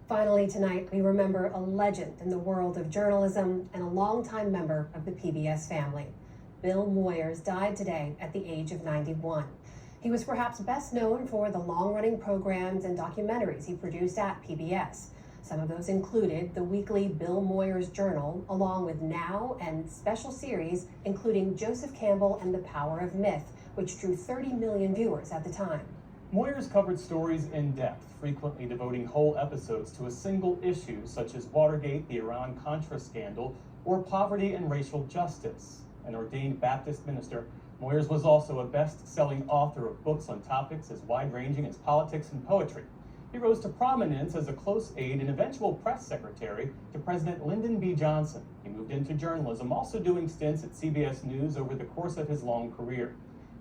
Finally tonight, we remember a legend in the world of journalism and a longtime member of the PBS family. Bill Moyers died today at the age of 91. He was perhaps best known for the long-running programs and documentaries he produced at PBS. Some of those included the weekly Bill Moyers Journal, along with Now and special series including Joseph Campbell and the Power of Myth, which drew 30 million viewers at the time. Moyers covered stories in depth, frequently devoting whole episodes to a single issue such as Watergate, the Iran-Contra scandal, or poverty and racial justice. An ordained Baptist minister, Moyers was also a best-selling author of books on topics as wide-ranging as politics and poetry. He rose to prominence as a close aide and eventual press secretary to President Lyndon B. Johnson. He moved into journalism, also doing stints at CBS News over the course of his long career.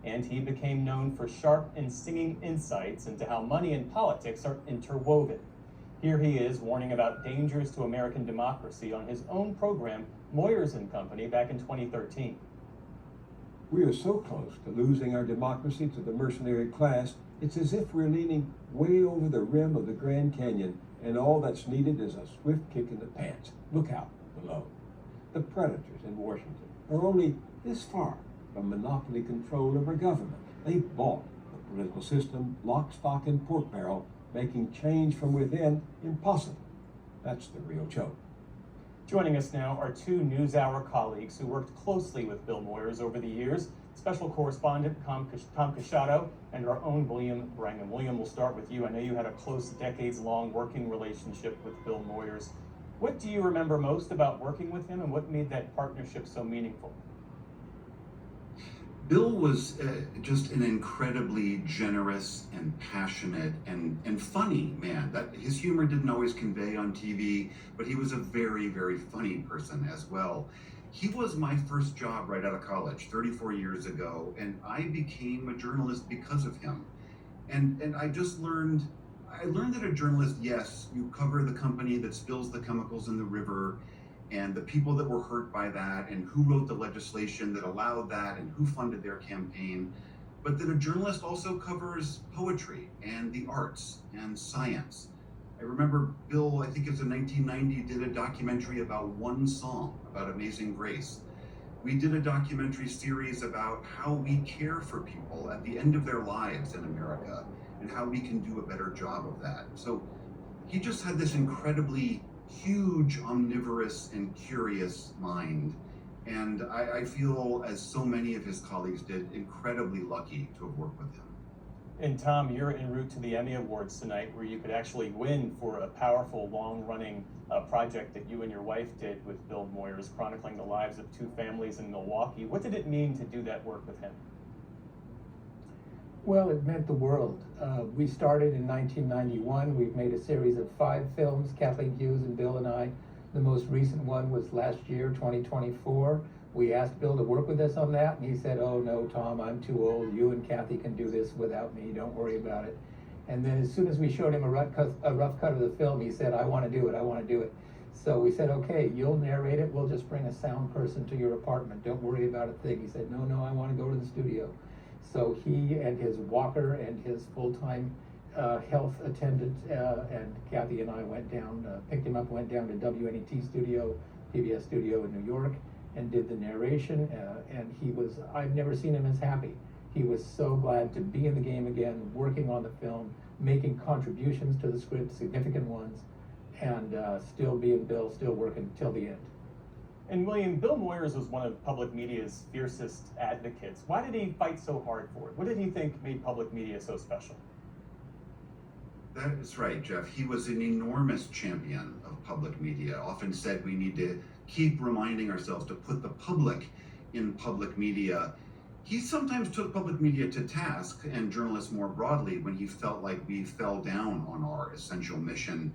And he became known for sharp and stinging insights into how money and politics are interwoven. Here he is warning about dangers to American democracy on his own program, Moyers and Company, back in 2013. We are so close to losing our democracy to the mercenary class, it's as if we're leaning way over the rim of the Grand Canyon, and all that's needed is a swift kick in the pants. Look out below. The predators in Washington are only this far from monopoly control of our government. They've bought the political system, lock, stock, and pork barrel, making change from within impossible. That's the real joke. Joining us now are two NewsHour colleagues who worked closely with Bill Moyers over the years, special correspondent Tom Casciato and our own William Brangham. William, we'll start with you. I know you had a close, decades-long working relationship with Bill Moyers. What do you remember most about working with him, and what made that partnership so meaningful? Bill was just an incredibly generous and passionate and funny man. That his humor didn't always convey on TV, but he was a very, very funny person as well. He was my first job right out of college 34 years ago, and I became a journalist because of him. And I learned that a journalist, yes, you cover the company that spills the chemicals in the river, and the people that were hurt by that, and who wrote the legislation that allowed that, and who funded their campaign, but that a journalist also covers poetry and the arts and science. I remember Bill, I think it was in 1990, did a documentary about one song, about Amazing Grace. We did a documentary series about how we care for people at the end of their lives in America, and how we can do a better job of that. So he just had this incredibly huge, omnivorous, and curious mind. And I feel, as so many of his colleagues did, incredibly lucky to have worked with him. And Tom, you're en route to the Emmy Awards tonight, where you could actually win for a powerful, long-running project that you and your wife did with Bill Moyers, chronicling the lives of two families in Milwaukee. What did it mean to do that work with him? Well, it meant the world. We started in 1991. We've made a series of 5 films, Kathleen Hughes and Bill and I. The most recent one was last year, 2024. We asked Bill to work with us on that, and he said, "Oh no, Tom, I'm too old. You and Kathy can do this without me. Don't worry about it." And then as soon as we showed him a rough cut of the film, he said, "I want to do it. I want to do it." So we said, "Okay, you'll narrate it. We'll just bring a sound person to your apartment. Don't worry about a thing." He said, No, I want to go to the studio." So he and his walker and his full-time health attendant and Kathy and I went down, picked him up, went down to WNET studio, PBS studio in New York, and did the narration. And I've never seen him as happy. He was so glad to be in the game again, working on the film, making contributions to the script, significant ones, and still being Bill, still working till the end. And William, Bill Moyers was one of public media's fiercest advocates. Why did he fight so hard for it? What did he think made public media so special? That is right, Jeff. He was an enormous champion of public media. Often said we need to keep reminding ourselves to put the public in public media. He sometimes took public media to task, and journalists more broadly, when he felt like we fell down on our essential mission.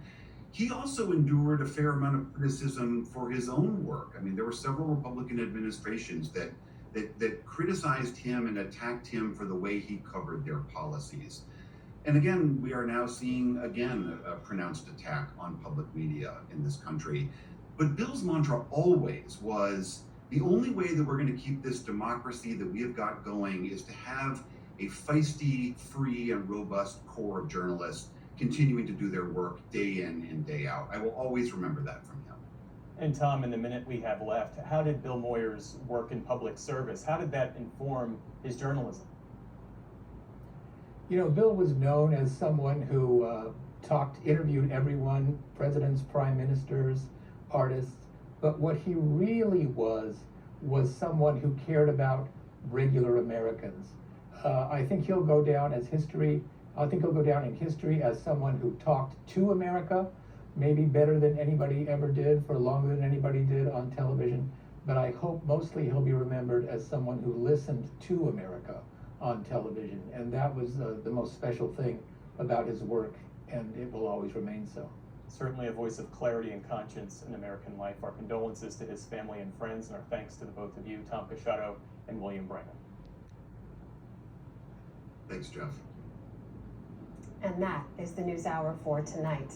He also endured a fair amount of criticism for his own work. I mean, there were several Republican administrations that criticized him and attacked him for the way he covered their policies. And again, we are now seeing, a pronounced attack on public media in this country. But Bill's mantra always was, the only way that we're going to keep this democracy that we have got going is to have a feisty, free, and robust core of journalists continuing to do their work day in and day out. I will always remember that from him. And Tom, in the minute we have left, how did Bill Moyers work in public service? How did that inform his journalism? You know, Bill was known as someone who interviewed everyone, presidents, prime ministers, artists, but what he really was someone who cared about regular Americans. I think he'll go down in history as someone who talked to America, maybe better than anybody ever did, for longer than anybody did on television. But I hope mostly he'll be remembered as someone who listened to America on television. And that was the most special thing about his work, and it will always remain so. Certainly a voice of clarity and conscience in American life. Our condolences to his family and friends, and our thanks to the both of you, Tom Casciato and William Branham. Thanks, Jeff. And that is the NewsHour for tonight.